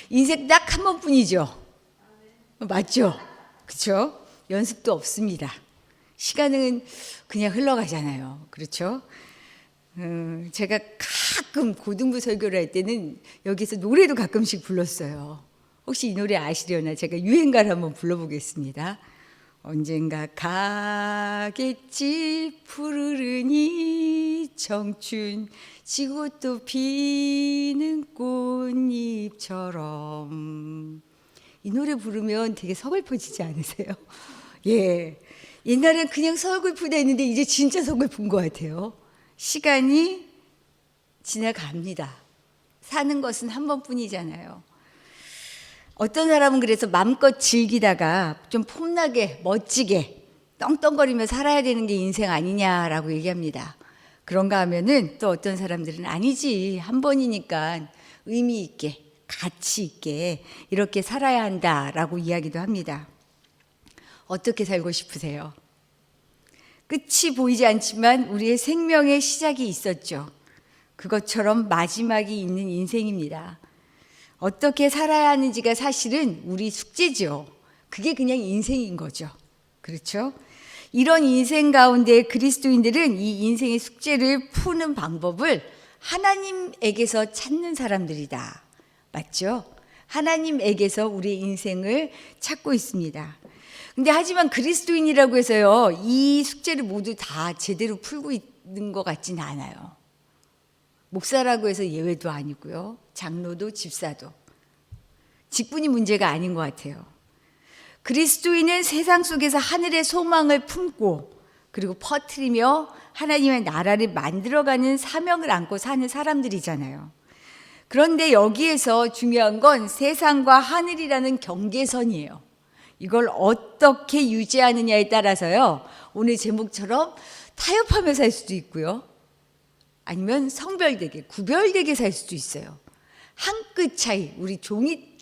인생 딱 한 번뿐이죠. 맞죠? 그렇죠? 연습도 없습니다. 시간은 그냥 흘러가잖아요. 그렇죠? 제가 가끔 고등부 설교를 할 때는 여기서 노래도 가끔씩 불렀어요. 혹시 이 노래 아시려나? 제가 유행가를 한번 불러보겠습니다. 언젠가 가겠지 푸르르니 청춘 지고 또 피는 꽃잎처럼. 이 노래 부르면 되게 서글퍼지지 않으세요? 예, 옛날엔 그냥 서글프다 했는데 이제 진짜 서글픈 것 같아요. 시간이 지나갑니다. 사는 것은 한 번뿐이잖아요. 어떤 사람은 그래서 마음껏 즐기다가 좀 폼나게 멋지게 떵떵거리며 살아야 되는 게 인생 아니냐라고 얘기합니다. 그런가 하면은 또 어떤 사람들은 아니지, 한 번이니까 의미 있게 가치 있게 이렇게 살아야 한다라고 이야기도 합니다. 어떻게 살고 싶으세요? 끝이 보이지 않지만 우리의 생명의 시작이 있었죠. 그것처럼 마지막이 있는 인생입니다. 어떻게 살아야 하는지가 사실은 우리 숙제죠. 그게 그냥 인생인 거죠. 그렇죠? 이런 인생 가운데 그리스도인들은 이 인생의 숙제를 푸는 방법을 하나님에게서 찾는 사람들이다. 맞죠? 하나님에게서 우리의 인생을 찾고 있습니다. 근데 하지만 그리스도인이라고 해서요, 이 숙제를 모두 다 제대로 풀고 있는 것 같지는 않아요. 목사라고 해서 예외도 아니고요. 장로도 집사도. 직분이 문제가 아닌 것 같아요. 그리스도인은 세상 속에서 하늘의 소망을 품고 그리고 퍼뜨리며 하나님의 나라를 만들어가는 사명을 안고 사는 사람들이잖아요. 그런데 여기에서 중요한 건 세상과 하늘이라는 경계선이에요. 이걸 어떻게 유지하느냐에 따라서요, 오늘 제목처럼 타협하며 살 수도 있고요, 아니면 성별되게 구별되게 살 수도 있어요. 한 끗 차이, 우리 종이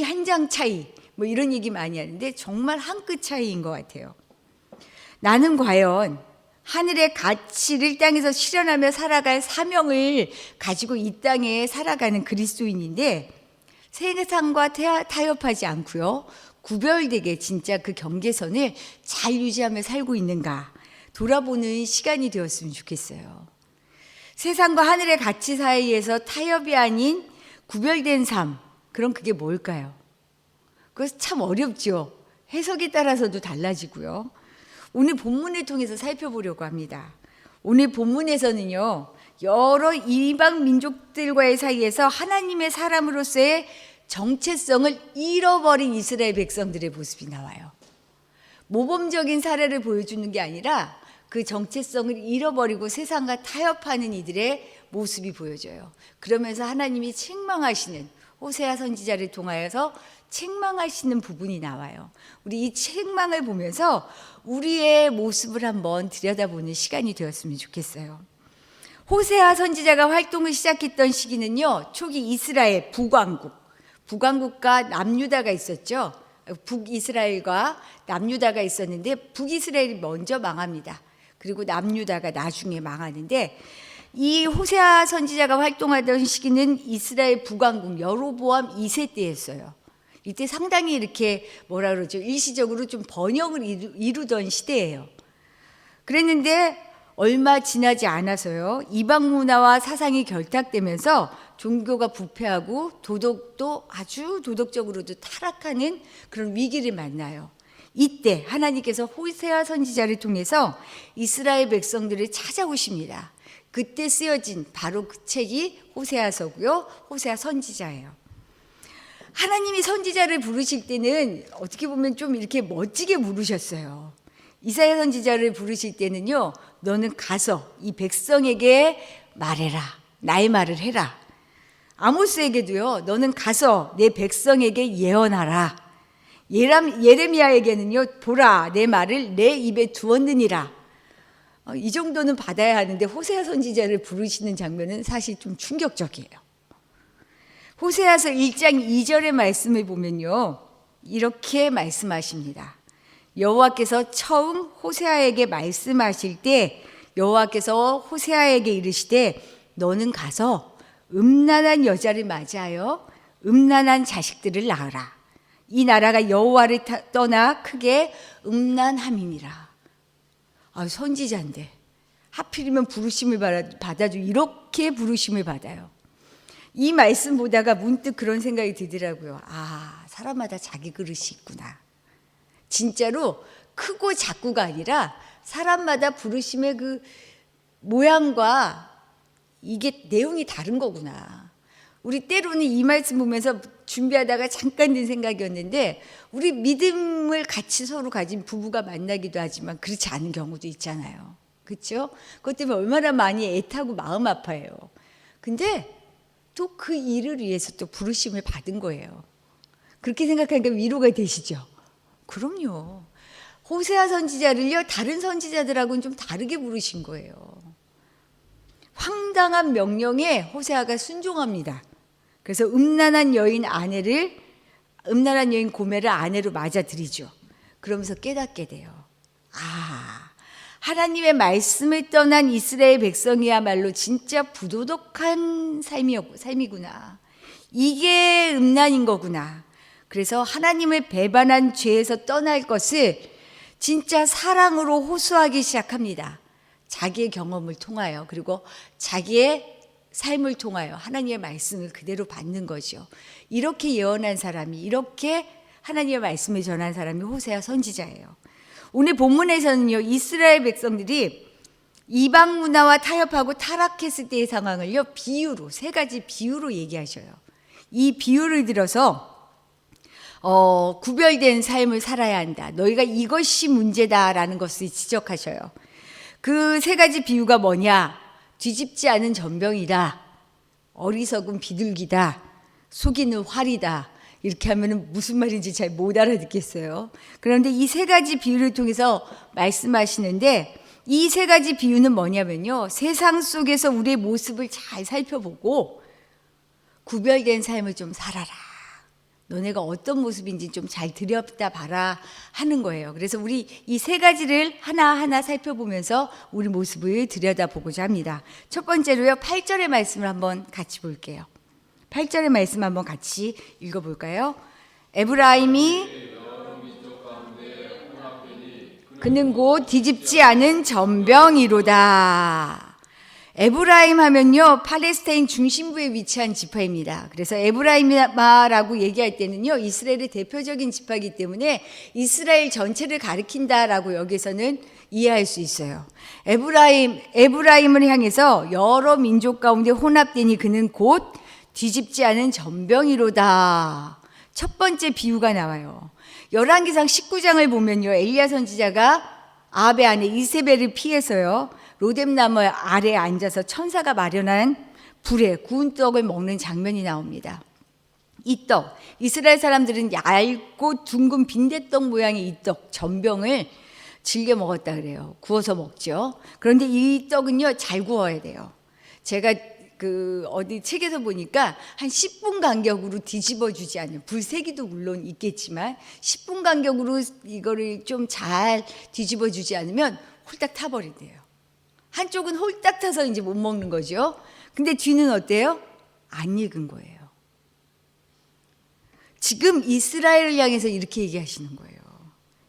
한 장 차이, 뭐 이런 얘기 많이 하는데 정말 한 끗 차이인 것 같아요. 나는 과연 하늘의 가치를 땅에서 실현하며 살아갈 사명을 가지고 이 땅에 살아가는 그리스도인인데 세상과 타협하지 않고요, 구별되게 진짜 그 경계선을 잘 유지하며 살고 있는가 돌아보는 시간이 되었으면 좋겠어요. 세상과 하늘의 가치 사이에서 타협이 아닌 구별된 삶, 그럼 그게 뭘까요? 그것은 참 어렵죠. 해석에 따라서도 달라지고요. 오늘 본문을 통해서 살펴보려고 합니다. 오늘 본문에서는요, 여러 이방 민족들과의 사이에서 하나님의 사람으로서의 정체성을 잃어버린 이스라엘 백성들의 모습이 나와요. 모범적인 사례를 보여주는 게 아니라 그 정체성을 잃어버리고 세상과 타협하는 이들의 모습이 보여져요. 그러면서 하나님이 책망하시는, 호세아 선지자를 통하여서 책망하시는 부분이 나와요. 우리 이 책망을 보면서 우리의 모습을 한번 들여다보는 시간이 되었으면 좋겠어요. 호세아 선지자가 활동을 시작했던 시기는요, 초기 이스라엘 북왕국과 남유다가 있었죠. 북이스라엘과 남유다가 있었는데 북이스라엘이 먼저 망합니다. 그리고 남유다가 나중에 망하는데, 이 호세아 선지자가 활동하던 시기는 이스라엘 북왕국 여로보암 2세 때였어요. 이때 상당히 이렇게 뭐라 그러죠, 일시적으로 좀 번영을 이루던 시대예요. 그랬는데 얼마 지나지 않아서요, 이방 문화와 사상이 결탁되면서 종교가 부패하고 도덕도 아주 도덕적으로도 타락하는 그런 위기를 만나요. 이때 하나님께서 호세아 선지자를 통해서 이스라엘 백성들을 찾아오십니다. 그때 쓰여진 바로 그 책이 호세아서고요, 호세아 선지자예요. 하나님이 선지자를 부르실 때는 어떻게 보면 좀 이렇게 멋지게 부르셨어요. 이사야 선지자를 부르실 때는요, 너는 가서 이 백성에게 말해라, 나의 말을 해라. 아모스에게도요, 너는 가서 내 백성에게 예언하라. 예레미야에게는요, 보라, 내 말을 내 입에 두었느니라. 이 정도는 받아야 하는데 호세아 선지자를 부르시는 장면은 사실 좀 충격적이에요. 호세아서 1장 2절의 말씀을 보면요, 이렇게 말씀하십니다. 여호와께서 처음 호세아에게 말씀하실 때 여호와께서 호세아에게 이르시되 너는 가서 음란한 여자를 맞이하여 음란한 자식들을 낳으라. 이 나라가 여호와를 떠나 크게 음란함이니라. 선지자인데 하필이면 부르심을 받아도 이렇게 부르심을 받아요. 이 말씀 보다가 문득 그런 생각이 들더라고요. 사람마다 자기 그릇이 있구나. 진짜로 크고 작고가 아니라 사람마다 부르심의 그 모양과 이게 내용이 다른 거구나. 우리 때로는 이 말씀 보면서 준비하다가 잠깐 든 생각이었는데, 우리 믿음을 같이 서로 가진 부부가 만나기도 하지만 그렇지 않은 경우도 있잖아요. 그렇죠? 그것 때문에 얼마나 많이 애타고 마음 아파해요. 근데 또 그 일을 위해서 또 부르심을 받은 거예요. 그렇게 생각하니까 위로가 되시죠? 그럼요. 호세아 선지자를요, 다른 선지자들하고는 좀 다르게 부르신 거예요. 황당한 명령에 호세아가 순종합니다. 그래서 음란한 여인 고멜을 아내로 맞아들이죠. 그러면서 깨닫게 돼요. 하나님의 말씀을 떠난 이스라엘 백성이야말로 진짜 부도덕한 삶이구나. 이게 음란인 거구나. 그래서 하나님을 배반한 죄에서 떠날 것을 진짜 사랑으로 호소하기 시작합니다. 자기의 경험을 통하여, 그리고 자기의 삶을 통하여 하나님의 말씀을 그대로 받는 거죠. 이렇게 예언한 사람이, 이렇게 하나님의 말씀을 전한 사람이 호세아 선지자예요. 오늘 본문에서는요, 이스라엘 백성들이 이방 문화와 타협하고 타락했을 때의 상황을요, 비유로, 3가지 비유로 얘기하셔요. 이 비유를 들어서 구별된 삶을 살아야 한다. 너희가 이것이 문제다라는 것을 지적하셔요. 그 3가지 비유가 뭐냐? 뒤집지 않은 전병이다. 어리석은 비둘기다. 속이는 활이다. 이렇게 하면 무슨 말인지 잘 못 알아듣겠어요. 그런데 이 3가지 비유를 통해서 말씀하시는데, 이 3가지 비유는 뭐냐면요, 세상 속에서 우리의 모습을 잘 살펴보고 구별된 삶을 좀 살아라. 너네가 어떤 모습인지 좀 잘 들여다봐라 하는 거예요. 그래서 우리 이 3가지를 하나하나 살펴보면서 우리 모습을 들여다보고자 합니다. 첫 번째로요, 8절의 말씀을 한번 같이 볼게요. 8절의 말씀 한번 같이 읽어볼까요? 에브라임이 그는 곧 뒤집지 않은 전병이로다. 에브라임 하면요, 팔레스타인 중심부에 위치한 지파입니다. 그래서 에브라임이라고 얘기할 때는요, 이스라엘의 대표적인 지파이기 때문에 이스라엘 전체를 가리킨다라고 여기서는 이해할 수 있어요. 에브라임을 향해서 여러 민족 가운데 혼합되니 그는 곧 뒤집지 않은 전병이로다. 첫 번째 비유가 나와요. 열왕기상 19장을 보면요, 엘리야 선지자가 아합의 아내 이세벨을 피해서요, 로뎀나무 아래에 앉아서 천사가 마련한 불에 구운 떡을 먹는 장면이 나옵니다. 이 떡, 이스라엘 사람들은 얇고 둥근 빈대떡 모양의 이 떡, 전병을 즐겨 먹었다 그래요. 구워서 먹죠. 그런데 이 떡은요, 잘 구워야 돼요. 제가 어디 책에서 보니까 한 10분 간격으로 뒤집어 주지 않으면, 불세기도 물론 있겠지만 10분 간격으로 이거를 좀 잘 뒤집어 주지 않으면 홀딱 타버린대요. 한쪽은 홀딱 타서 이제 못 먹는 거죠. 근데 뒤는 어때요? 안 익은 거예요. 지금 이스라엘을 향해서 이렇게 얘기하시는 거예요.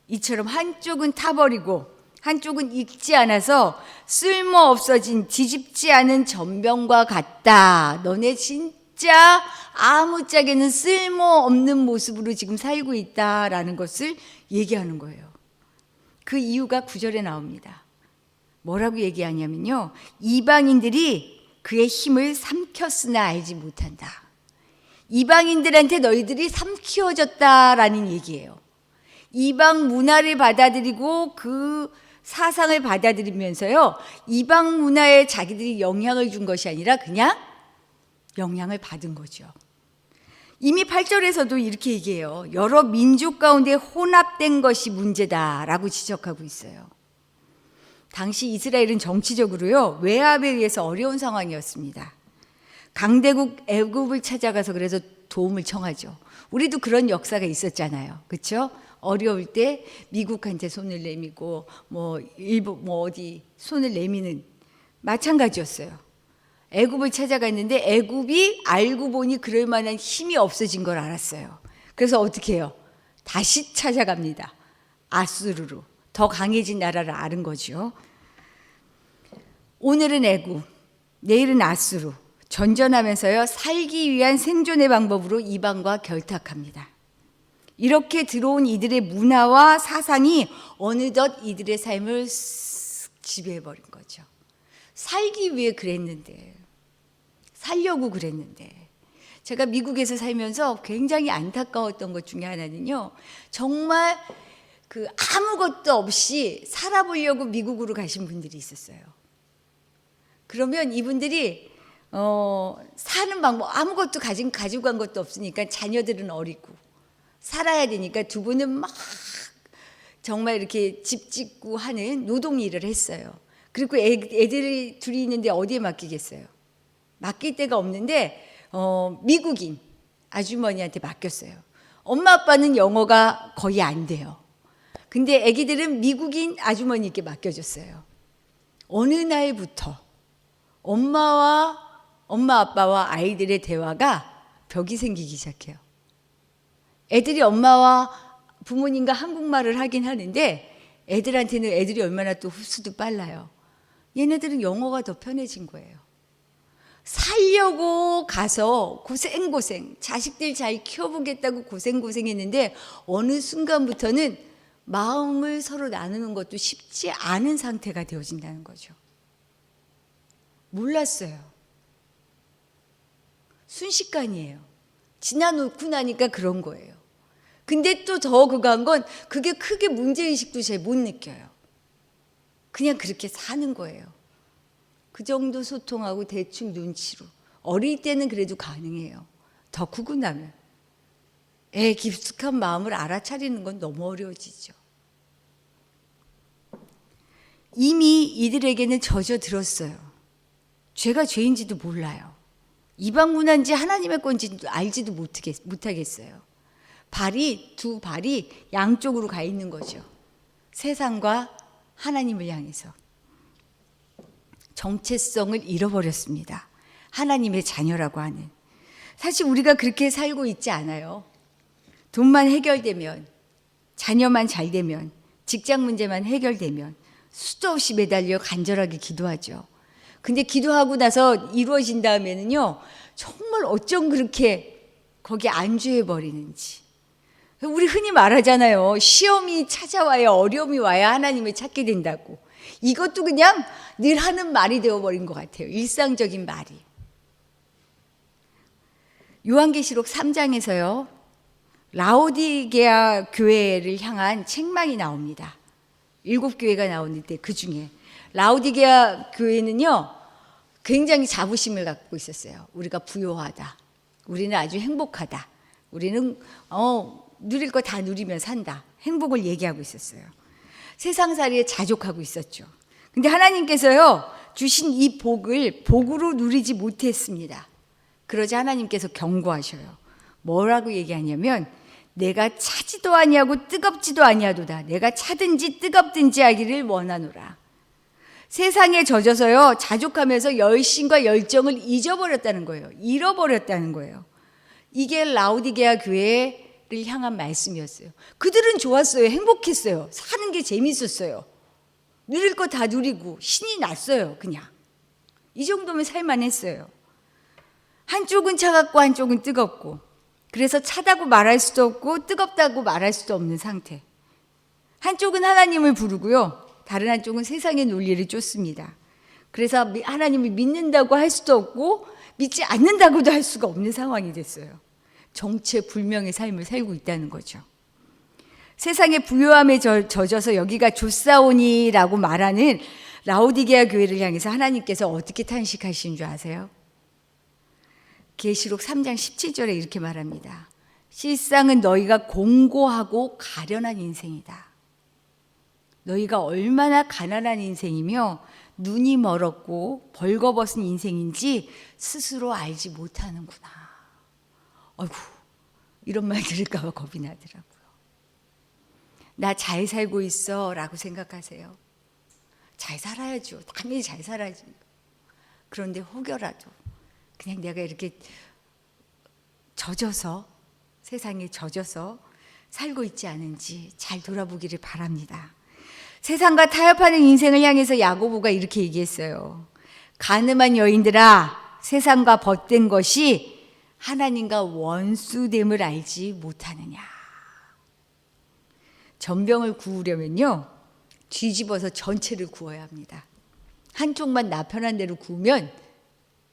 이처럼 한쪽은 타버리고 한쪽은 익지 않아서 쓸모없어진 뒤집지 않은 전병과 같다. 너네 진짜 아무짝에는 쓸모없는 모습으로 지금 살고 있다라는 것을 얘기하는 거예요. 그 이유가 9절에 나옵니다. 뭐라고 얘기하냐면요, 이방인들이 그의 힘을 삼켰으나 알지 못한다. 이방인들한테 너희들이 삼키워졌다라는 얘기예요. 이방 문화를 받아들이고 그 사상을 받아들이면서요, 이방 문화에 자기들이 영향을 준 것이 아니라 그냥 영향을 받은 거죠. 이미 8절에서도 이렇게 얘기해요. 여러 민족 가운데 혼합된 것이 문제다라고 지적하고 있어요. 당시 이스라엘은 정치적으로요, 외압에 의해서 어려운 상황이었습니다. 강대국 애굽을 찾아가서 그래서 도움을 청하죠. 우리도 그런 역사가 있었잖아요. 그렇죠? 어려울 때 미국한테 손을 내미고 일본 어디 손을 내미는, 마찬가지였어요. 애굽을 찾아갔는데 애굽이 알고 보니 그럴 만한 힘이 없어진 걸 알았어요. 그래서 어떻게 해요? 다시 찾아갑니다. 아수르로. 더 강해진 나라를 아는 거죠. 오늘은 애굽, 내일은 아수르. 전전하면서요, 살기 위한 생존의 방법으로 이방과 결탁합니다. 이렇게 들어온 이들의 문화와 사상이 어느덧 이들의 삶을 지배해버린 거죠. 살기 위해 그랬는데, 살려고 그랬는데. 제가 미국에서 살면서 굉장히 안타까웠던 것 중에 하나는요, 정말 그 아무것도 없이 살아보려고 미국으로 가신 분들이 있었어요. 그러면 이분들이 사는 방법, 아무것도 가지고 간 것도 없으니까 자녀들은 어리고 살아야 되니까 두 분은 막 정말 이렇게 집 짓고 하는 노동 일을 했어요. 그리고 애들이 둘이 있는데 어디에 맡기겠어요? 맡길 데가 없는데 미국인 아주머니한테 맡겼어요. 엄마 아빠는 영어가 거의 안 돼요. 근데 애기들은 미국인 아주머니께 맡겨줬어요. 어느 날부터 엄마 아빠와 아이들의 대화가 벽이 생기기 시작해요. 애들이 엄마와 부모님과 한국말을 하긴 하는데 애들한테는 애들이 얼마나 또 흡수도 빨라요. 얘네들은 영어가 더 편해진 거예요. 살려고 가서 고생 자식들 잘 키워보겠다고 고생했는데 어느 순간부터는 마음을 서로 나누는 것도 쉽지 않은 상태가 되어진다는 거죠. 몰랐어요. 순식간이에요. 지나놓고 나니까 그런 거예요. 근데 또 더 그거한 건 그게 크게 문제의식도 잘 못 느껴요. 그냥 그렇게 사는 거예요. 그 정도 소통하고 대충 눈치로. 어릴 때는 그래도 가능해요. 더 크고 나면. 애 깊숙한 마음을 알아차리는 건 너무 어려워지죠. 이미 이들에게는 젖어들었어요. 죄가 죄인지도 몰라요. 이방 문화인지 하나님의 건지 알지도 못하겠어요. 두 발이 양쪽으로 가 있는 거죠. 세상과 하나님을 향해서. 정체성을 잃어버렸습니다. 하나님의 자녀라고 하는. 사실 우리가 그렇게 살고 있지 않아요. 돈만 해결되면, 자녀만 잘 되면, 직장 문제만 해결되면 수도 없이 매달려 간절하게 기도하죠. 근데 기도하고 나서 이루어진 다음에는요, 정말 어쩜 그렇게 거기에 안주해 버리는지. 우리 흔히 말하잖아요. 시험이 찾아와야, 어려움이 와야 하나님을 찾게 된다고. 이것도 그냥 늘 하는 말이 되어버린 것 같아요. 일상적인 말이. 요한계시록 3장에서요. 라오디게아 교회를 향한 책망이 나옵니다. 7교회가 나오는데 그중에 라오디게아 교회는요. 굉장히 자부심을 갖고 있었어요. 우리가 부요하다. 우리는 아주 행복하다. 우리는 누릴 거 다 누리며 산다. 행복을 얘기하고 있었어요. 세상살이에 자족하고 있었죠. 근데 하나님께서요. 주신 이 복을 복으로 누리지 못했습니다. 그러자 하나님께서 경고하셔요. 뭐라고 얘기하냐면 내가 차지도 아니하고 뜨겁지도 아니하도다. 내가 차든지 뜨겁든지 하기를 원하노라. 세상에 젖어서요. 자족하면서 열심과 열정을 잊어버렸다는 거예요. 잃어버렸다는 거예요. 이게 라오디게아 교회를 향한 말씀이었어요. 그들은 좋았어요. 행복했어요. 사는 게 재밌었어요. 누릴 거 다 누리고 신이 났어요. 그냥. 이 정도면 살만했어요. 한쪽은 차갑고 한쪽은 뜨겁고 그래서 차다고 말할 수도 없고 뜨겁다고 말할 수도 없는 상태. 한쪽은 하나님을 부르고요. 다른 한쪽은 세상의 논리를 쫓습니다. 그래서 하나님을 믿는다고 할 수도 없고 믿지 않는다고도 할 수가 없는 상황이 됐어요. 정체불명의 삶을 살고 있다는 거죠. 세상의 부요함에 젖어서 여기가 좋사오니라고 말하는 라오디게아 교회를 향해서 하나님께서 어떻게 탄식하시는 줄 아세요? 계시록 3장 17절에 이렇게 말합니다. 실상은 너희가 공고하고 가련한 인생이다. 너희가 얼마나 가난한 인생이며 눈이 멀었고 벌거벗은 인생인지 스스로 알지 못하는구나. 아이고, 이런 말 들을까 봐 겁이 나더라고요. 나 잘 살고 있어 라고 생각하세요. 잘 살아야죠. 당연히 잘 살아야죠. 그런데 혹여라도 그냥 내가 이렇게 젖어서, 세상에 젖어서 살고 있지 않은지 잘 돌아보기를 바랍니다. 세상과 타협하는 인생을 향해서 야고보가 이렇게 얘기했어요. 간음한 여인들아, 세상과 벗된 것이 하나님과 원수됨을 알지 못하느냐. 전병을 구우려면요, 뒤집어서 전체를 구워야 합니다. 한쪽만 나 편한 대로 구우면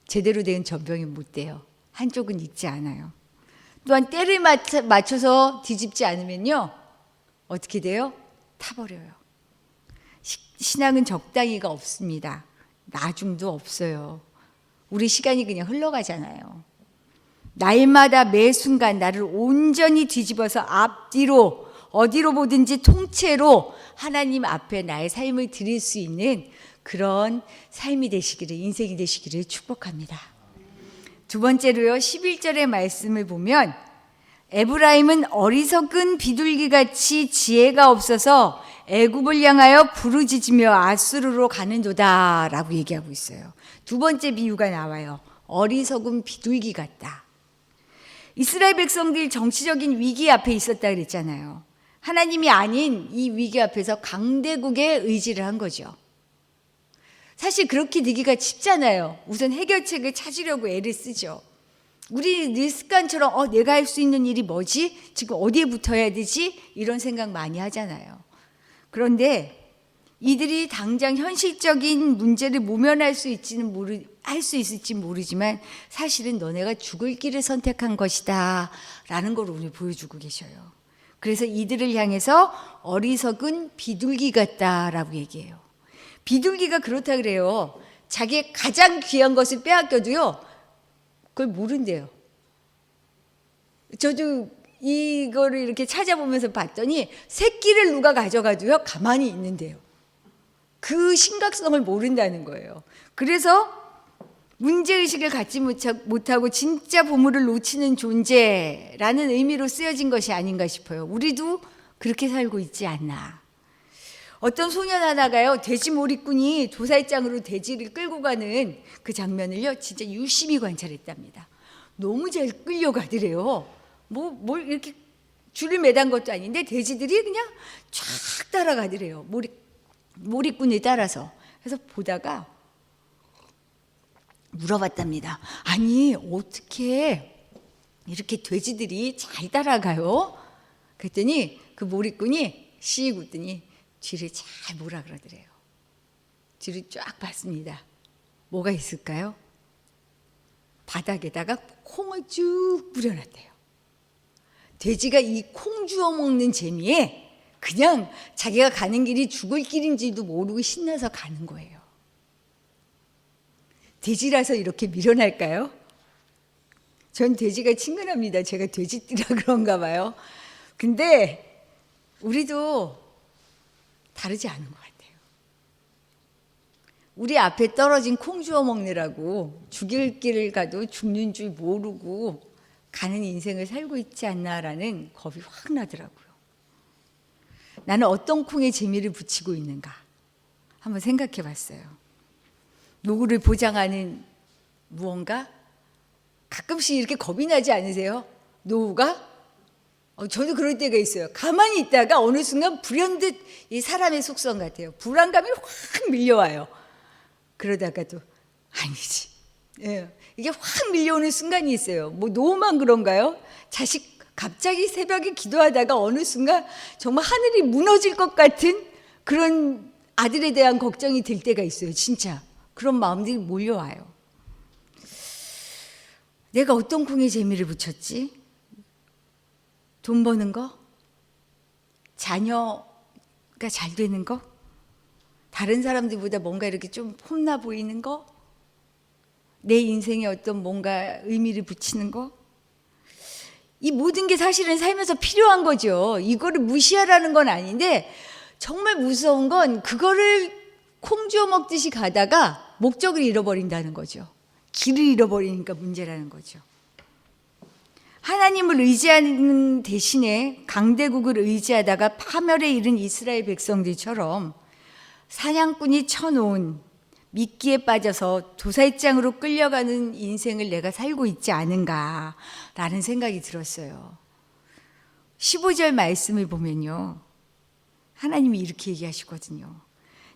제대로 된 전병이 못 돼요. 한쪽은 익지 않아요. 또한 때를 맞춰서 뒤집지 않으면요, 어떻게 돼요? 타버려요. 신앙은 적당히가 없습니다. 나중도 없어요. 우리 시간이 그냥 흘러가잖아요. 날마다 매 순간 나를 온전히 뒤집어서 앞뒤로 어디로 보든지 통째로 하나님 앞에 나의 삶을 드릴 수 있는 그런 삶이 되시기를, 인생이 되시기를 축복합니다. 두 번째로요, 11절의 말씀을 보면 에브라임은 어리석은 비둘기같이 지혜가 없어서 애굽을 향하여 부르짖으며 아수르로 가는도다 라고 얘기하고 있어요. 두 번째 비유가 나와요. 어리석은 비둘기 같다. 이스라엘 백성들 정치적인 위기 앞에 있었다 그랬잖아요. 하나님이 아닌 이 위기 앞에서 강대국에 의지를 한 거죠. 사실 그렇게 되기가 쉽잖아요. 우선 해결책을 찾으려고 애를 쓰죠. 우리 늘 습관처럼 내가 할 수 있는 일이 뭐지? 지금 어디에 붙어야 되지? 이런 생각 많이 하잖아요. 그런데 이들이 당장 현실적인 문제를 모면할 수 있을지 모르지만 사실은 너네가 죽을 길을 선택한 것이다 라는 걸 오늘 보여주고 계셔요. 그래서 이들을 향해서 어리석은 비둘기 같다라고 얘기해요. 비둘기가 그렇다 그래요. 자기의 가장 귀한 것을 빼앗겨도요, 그걸 모른대요. 저도 이거를 이렇게 찾아보면서 봤더니 새끼를 누가 가져가도요, 가만히 있는데요. 그 심각성을 모른다는 거예요. 그래서 문제의식을 갖지 못하고 진짜 보물을 놓치는 존재라는 의미로 쓰여진 것이 아닌가 싶어요. 우리도 그렇게 살고 있지 않나. 어떤 소년 하나가요, 돼지 몰입꾼이 도살장으로 돼지를 끌고 가는 그 장면을요, 진짜 유심히 관찰했답니다. 너무 잘 끌려가더래요. 뭘 이렇게 줄을 매단 것도 아닌데 돼지들이 그냥 쫙 따라가더래요. 몰입꾼에 따라서. 그래서 보다가 물어봤답니다. 아니, 어떻게 이렇게 돼지들이 잘 따라가요? 그랬더니 그 몰입꾼이 씩 웃더니 뒤를 잘 보라 그러더래요. 뒤를 쫙 봤습니다. 뭐가 있을까요? 바닥에다가 콩을 쭉 뿌려놨대요. 돼지가 이 콩 주워 먹는 재미에 그냥 자기가 가는 길이 죽을 길인지도 모르고 신나서 가는 거예요. 돼지라서 이렇게 미련할까요? 전 돼지가 친근합니다. 제가 돼지띠라 그런가 봐요. 근데 우리도 다르지 않은 것 같아요. 우리 앞에 떨어진 콩 주워 먹느라고 죽일 길을 가도 죽는 줄 모르고 가는 인생을 살고 있지 않나라는 겁이 확 나더라고요. 나는 어떤 콩에 재미를 붙이고 있는가 한번 생각해 봤어요. 노후를 보장하는 무언가? 가끔씩 이렇게 겁이 나지 않으세요? 노후가? 저도 그럴 때가 있어요. 가만히 있다가 어느 순간 불현듯 이 사람의 속성 같아요. 불안감이 확 밀려와요. 그러다가도 아니지. 예, 이게 확 밀려오는 순간이 있어요. 노후만 그런가요? 자식 갑자기 새벽에 기도하다가 어느 순간 정말 하늘이 무너질 것 같은 그런 아들에 대한 걱정이 들 때가 있어요. 진짜 그런 마음들이 몰려와요. 내가 어떤 콩에 재미를 붙였지? 돈 버는 거? 자녀가 잘 되는 거? 다른 사람들보다 뭔가 이렇게 좀 폼나 보이는 거? 내 인생에 어떤 뭔가 의미를 붙이는 거? 이 모든 게 사실은 살면서 필요한 거죠. 이거를 무시하라는 건 아닌데 정말 무서운 건 그거를 콩 주워 먹듯이 가다가 목적을 잃어버린다는 거죠. 길을 잃어버리니까 문제라는 거죠. 하나님을 의지하는 대신에 강대국을 의지하다가 파멸에 이른 이스라엘 백성들처럼 사냥꾼이 쳐놓은 미끼에 빠져서 도살장으로 끌려가는 인생을 내가 살고 있지 않은가라는 생각이 들었어요. 15절 말씀을 보면요, 하나님이 이렇게 얘기하시거든요.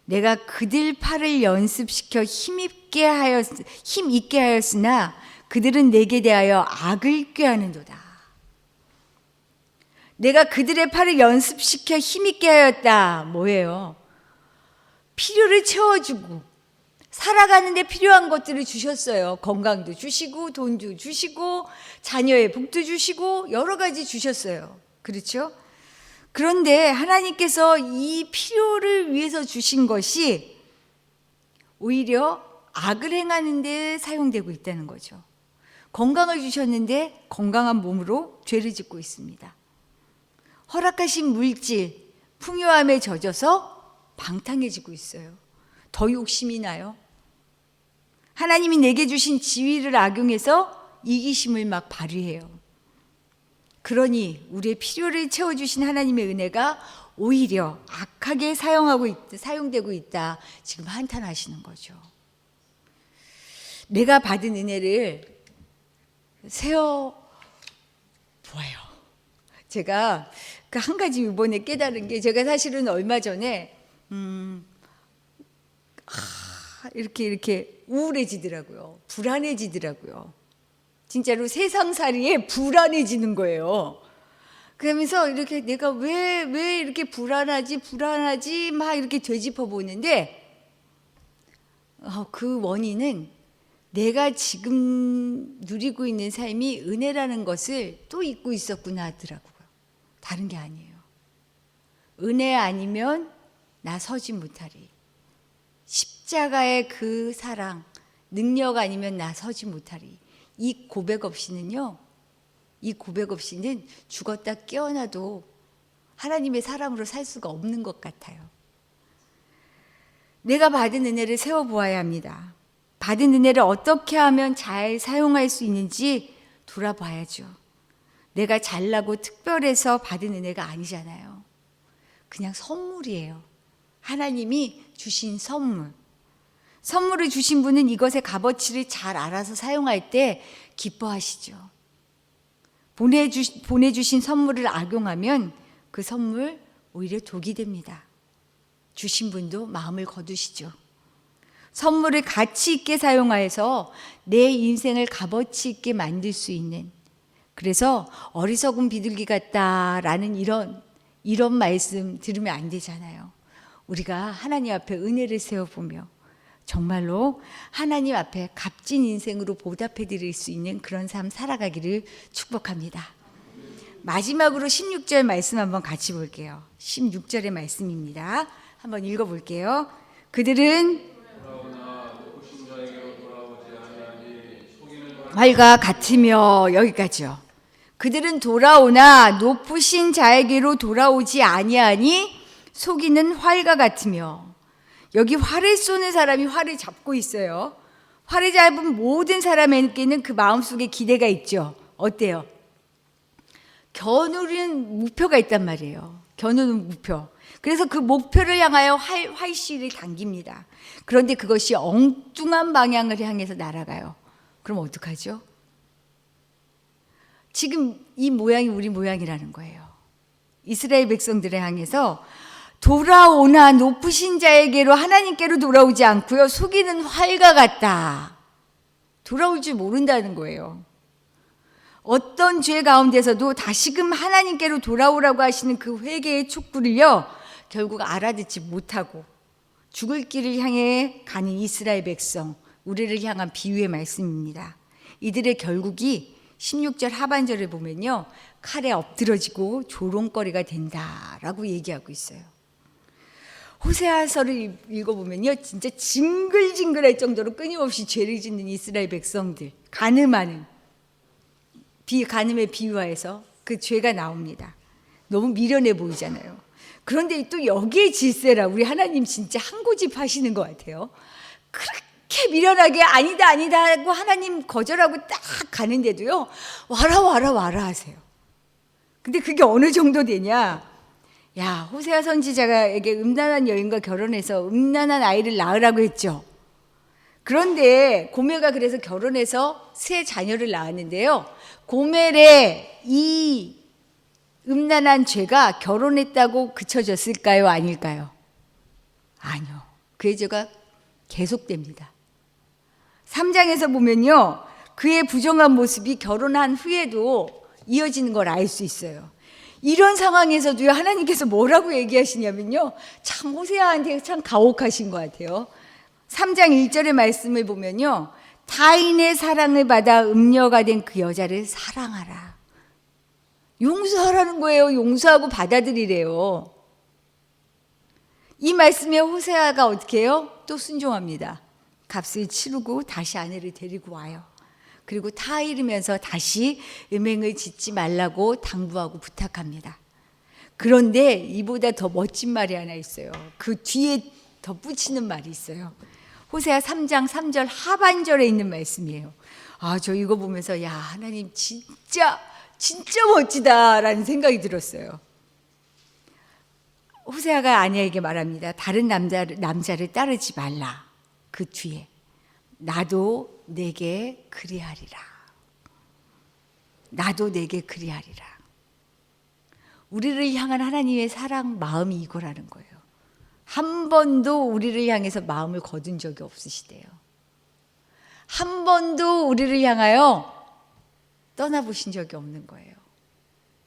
내가 그들 팔을 연습시켜 힘 있게 하였으나 그들은 내게 대하여 악을 꾀하는도다. 내가 그들의 팔을 연습시켜 힘 있게 하였다. 뭐예요? 필요를 채워주고 살아가는데 필요한 것들을 주셨어요. 건강도 주시고 돈도 주시고 자녀의 복도 주시고 여러 가지 주셨어요. 그렇죠? 그런데 하나님께서 이 필요를 위해서 주신 것이 오히려 악을 행하는 데 사용되고 있다는 거죠. 건강을 주셨는데 건강한 몸으로 죄를 짓고 있습니다. 허락하신 물질, 풍요함에 젖어서 방탕해지고 있어요. 더 욕심이 나요. 하나님이 내게 주신 지위를 악용해서 이기심을 막 발휘해요. 그러니 우리의 필요를 채워주신 하나님의 은혜가 오히려 악하게 사용되고 있다. 지금 한탄하시는 거죠. 내가 받은 은혜를 세어보아요. 제가 그 한 가지 이번에 깨달은 게, 제가 사실은 얼마 전에 이렇게 우울해지더라고요. 불안해지더라고요. 진짜로 세상살이에 불안해지는 거예요. 그러면서 이렇게 내가 왜 이렇게 불안하지 막 이렇게 되짚어 보는데 그 원인은 내가 지금 누리고 있는 삶이 은혜라는 것을 또 잊고 있었구나 하더라고요. 다른 게 아니에요. 은혜 아니면 나 서지 못하리. 십자가의 그 사랑, 능력 아니면 나 서지 못하리. 이 고백 없이는 죽었다 깨어나도 하나님의 사람으로 살 수가 없는 것 같아요. 내가 받은 은혜를 세워보아야 합니다. 받은 은혜를 어떻게 하면 잘 사용할 수 있는지 돌아봐야죠. 내가 잘나고 특별해서 받은 은혜가 아니잖아요. 그냥 선물이에요. 하나님이 주신 선물. 선물을 주신 분은 이것의 값어치를 잘 알아서 사용할 때 기뻐하시죠. 보내주신 선물을 악용하면 그 선물 오히려 독이 됩니다. 주신 분도 마음을 거두시죠. 선물을 가치 있게 사용하여서 내 인생을 값어치 있게 만들 수 있는, 그래서 어리석은 비둘기 같다라는 이런 말씀 들으면 안 되잖아요. 우리가 하나님 앞에 은혜를 세워보며 정말로 하나님 앞에 값진 인생으로 보답해 드릴 수 있는 그런 삶 살아가기를 축복합니다. 마지막으로 16절 말씀 한번 같이 볼게요. 16절의 말씀입니다. 한번 읽어볼게요. 그들은 활과 같으며, 여기까지요. 그들은 돌아오나 높으신 자에게로 돌아오지 아니하니 속이는 활과 같으며. 여기 활을 쏘는 사람이 활을 잡고 있어요. 활을 잡은 모든 사람에게는 그 마음속에 기대가 있죠. 어때요? 겨누는 목표가 있단 말이에요. 겨누는 목표. 그래서 그 목표를 향하여 활씨를 당깁니다. 그런데 그것이 엉뚱한 방향을 향해서 날아가요. 그럼 어떡하죠? 지금 이 모양이 우리 모양이라는 거예요. 이스라엘 백성들을 향해서 돌아오나 높으신 자에게로, 하나님께로 돌아오지 않고요, 속이는 활과 같다. 돌아올 줄 모른다는 거예요. 어떤 죄 가운데서도 다시금 하나님께로 돌아오라고 하시는 그 회개의 촉구를요, 결국 알아듣지 못하고 죽을 길을 향해 가는 이스라엘 백성, 우리를 향한 비유의 말씀입니다. 이들의 결국이 16절 하반절에 보면요, 칼에 엎드러지고 조롱거리가 된다라고 얘기하고 있어요. 호세아서를 읽어보면요, 진짜 징글징글할 정도로 끊임없이 죄를 짓는 이스라엘 백성들, 간음의 비유화해서 그 죄가 나옵니다. 너무 미련해 보이잖아요. 그런데 또 여기에 질세라, 우리 하나님 진짜 한 고집 하시는 것 같아요. 그렇게 미련하게 아니다 하고 하나님 거절하고 딱 가는데도요, 와라 하세요. 근데 그게 어느 정도 되냐? 야, 호세아 선지자에게 음란한 여인과 결혼해서 음란한 아이를 낳으라고 했죠. 그런데 고멜가 그래서 결혼해서 세 자녀를 낳았는데요. 고멜의 이 음란한 죄가 결혼했다고 그쳐졌을까요? 아닐까요? 아니요. 그의 죄가 계속됩니다. 3장에서 보면요. 그의 부정한 모습이 결혼한 후에도 이어지는 걸 알 수 있어요. 이런 상황에서도요, 하나님께서 뭐라고 얘기하시냐면요. 참 호세아한테 참 가혹하신 것 같아요. 3장 1절의 말씀을 보면요. 타인의 사랑을 받아 음녀가 된 그 여자를 사랑하라. 용서하라는 거예요. 용서하고 받아들이래요. 이 말씀에 호세아가 어떻게 해요? 또 순종합니다. 값을 치르고 다시 아내를 데리고 와요. 그리고 타이르면서 다시 음행을 짓지 말라고 당부하고 부탁합니다. 그런데 이보다 더 멋진 말이 하나 있어요. 그 뒤에 덧붙이는 말이 있어요. 호세아 3장 3절 하반절에 있는 말씀이에요. 아, 저 이거 보면서 야, 하나님 진짜 멋지다라는 생각이 들었어요. 호세아가 아내에게 말합니다. 다른 남자를 따르지 말라. 그 뒤에 나도 내게 그리하리라. 나도 내게 그리하리라. 우리를 향한 하나님의 사랑 마음이 이거라는 거예요. 한 번도 우리를 향해서 마음을 거둔 적이 없으시대요. 한 번도 우리를 향하여 떠나보신 적이 없는 거예요.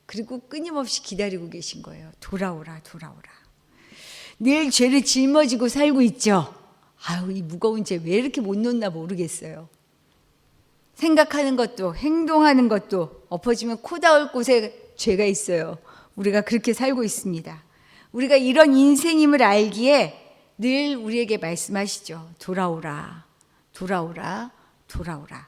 그리고 끊임없이 기다리고 계신 거예요. 돌아오라, 돌아오라. 늘 죄를 짊어지고 살고 있죠. 아유, 이 무거운 죄 왜 이렇게 못 놓나 모르겠어요. 생각하는 것도 행동하는 것도 엎어지면 코 닿을 곳에 죄가 있어요. 우리가 그렇게 살고 있습니다. 우리가 이런 인생임을 알기에 늘 우리에게 말씀하시죠. 돌아오라, 돌아오라, 돌아오라.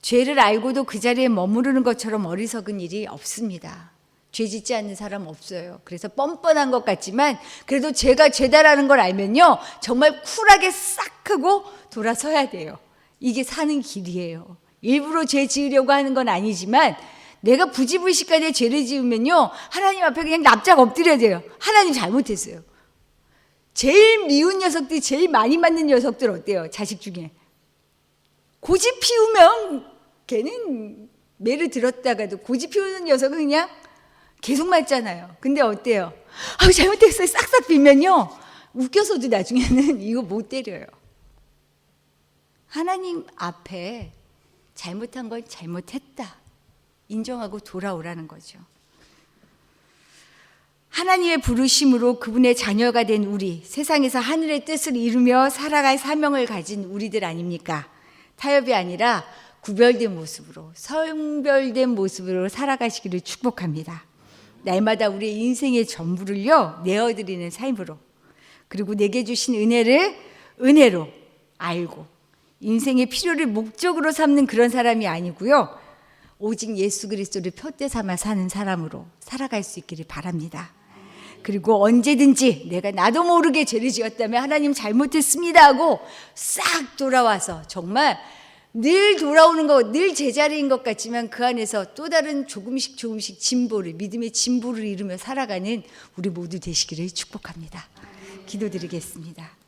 죄를 알고도 그 자리에 머무르는 것처럼 어리석은 일이 없습니다. 죄 짓지 않는 사람 없어요. 그래서 뻔뻔한 것 같지만 그래도 죄가 죄다라는 걸 알면요. 정말 쿨하게 싹 하고 돌아서야 돼요. 이게 사는 길이에요. 일부러 죄 지으려고 하는 건 아니지만 내가 부지불식간에 죄를 지으면요. 하나님 앞에 그냥 납작 엎드려야 돼요. 하나님 잘못했어요. 제일 미운 녀석들, 제일 많이 맞는 녀석들 어때요? 자식 중에. 고집 피우면 걔는 매를 들었다가도 고집 피우는 녀석은 그냥 계속 맞잖아요. 근데 어때요? 아, 잘못했어요. 싹싹 빌면요. 웃겨서도 나중에는 이거 못 때려요. 하나님 앞에 잘못한 건 잘못했다. 인정하고 돌아오라는 거죠. 하나님의 부르심으로 그분의 자녀가 된 우리, 세상에서 하늘의 뜻을 이루며 살아갈 사명을 가진 우리들 아닙니까? 타협이 아니라 구별된 모습으로, 성별된 모습으로 살아가시기를 축복합니다. 날마다 우리의 인생의 전부를요 내어드리는 삶으로, 그리고 내게 주신 은혜를 은혜로 알고 인생의 필요를 목적으로 삼는 그런 사람이 아니고요, 오직 예수 그리스도를 표대 삼아 사는 사람으로 살아갈 수 있기를 바랍니다. 그리고 언제든지 내가 나도 모르게 죄를 지었다면 하나님 잘못했습니다 하고 싹 돌아와서 정말 늘 돌아오는 것, 늘 제자리인 것 같지만 그 안에서 또 다른 조금씩 진보를, 믿음의 진보를 이루며 살아가는 우리 모두 되시기를 축복합니다. 기도드리겠습니다.